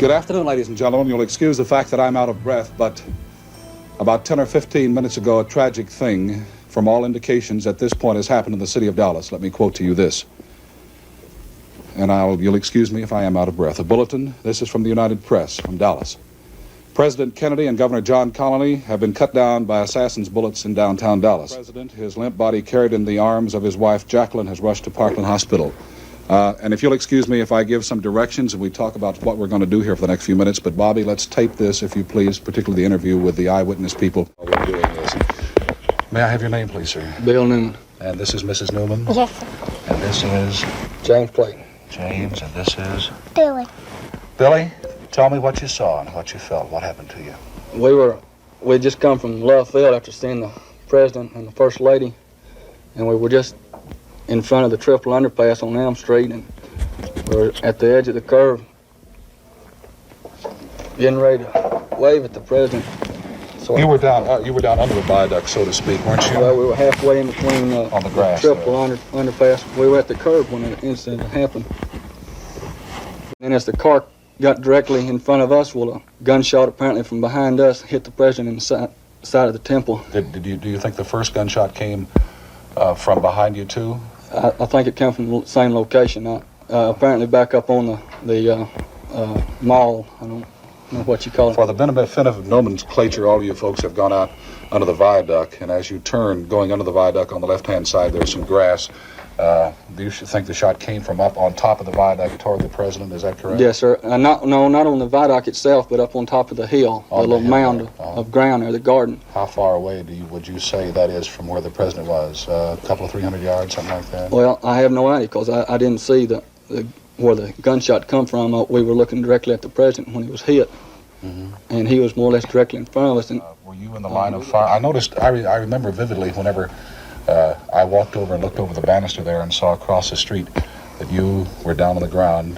Good afternoon, ladies and gentlemen. You'll excuse the fact that I'm out of breath, but about 10 or 15 minutes ago, a tragic thing, from all indications at this point, has happened in the city of Dallas. Let me quote to you this. And you'll excuse me if I am out of breath. A bulletin. This is from the United Press, from Dallas. President Kennedy and Governor John Connally have been cut down by assassins' bullets in downtown Dallas. The president, his limp body carried in the arms of his wife Jacqueline, has rushed to Parkland Hospital. And if you'll excuse me if I give some directions and we talk about what we're going to do here for the next few minutes, but Bobby, let's tape this, if you please, particularly the interview with the eyewitness people. We're doing this. May I have your name, please, sir? Bill Newman. And this is Mrs. Newman? Yes, sir. And this is? James Clayton. James, and this is? Billy. Billy, tell me what you saw and what you felt. What happened to you? We just come from Love Field after seeing the president and the first lady, and we were just in front of the triple underpass on Elm Street, and we were at the edge of the curve, getting ready to wave at the president. So you were down under the viaduct, so to speak, weren't you? Well, we were halfway in between on the grass, triple underpass. We were at the curb when the incident happened. And as the car got directly in front of us, well, a gunshot apparently from behind us hit the president in the side of the temple. Do you think the first gunshot came from behind you too? I think it came from the same location. Apparently back up on the mall. I don't know what you call it. For the benefit of nomenclature, all you folks have gone out under the viaduct, and as you turn, going under the viaduct on the left-hand side, there's some grass. Do you think the shot came from up on top of the viaduct toward the president? Is that correct? Yes, sir. Not on the viaduct itself, but up on top of the hill, the little mound of ground there, the garden. How far away would you say that is from where the president was? A couple of 300 yards, something like that? Well, I have no idea because I didn't see where the gunshot come from. We were looking directly at the president when he was hit, and he was more or less directly in front of us. And were you in the line of fire? I remember vividly whenever I walked over and looked over the banister there and saw across the street that you were down on the ground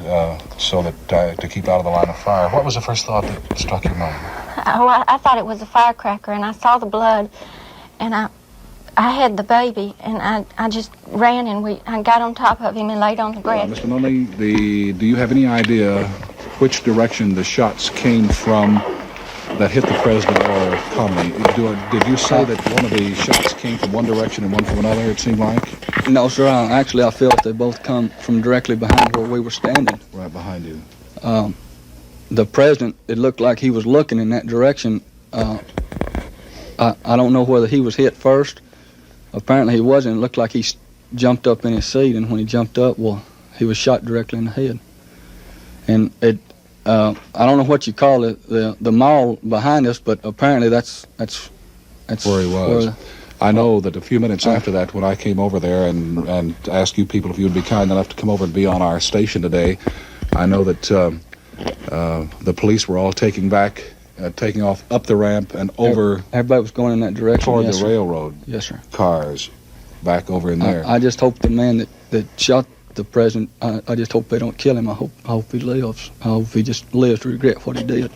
so that to keep out of the line of fire. What was the first thought that struck your mind? I thought it was a firecracker, and I saw the blood, and I had the baby, and I just ran, and I got on top of him and laid on the grass. Mr. Nunley, do you have any idea which direction the shots came from that hit the president or Connally? Did you say that one of the shots came from one direction and one from another, it seemed like? No, sir. I feel that they both come from directly behind where we were standing. Right behind you. The president, it looked like he was looking in that direction. I don't know whether he was hit first. Apparently he wasn't. It looked like he jumped up in his seat, and when he jumped up, well, he was shot directly in the head. And I don't know what you call it, the mall behind us, but apparently that's where he was. I know that a few minutes after that, when I came over there and asked you people if you would be kind enough to come over and be on our station today, I know that the police were all taking off up the ramp and over. Everybody was going in that direction. Toward the railroad. Yes, sir. Cars back over in there. I just hope the man that shot the president, I just hope they don't kill him. I hope he lives. I hope he just lives to regret what he did.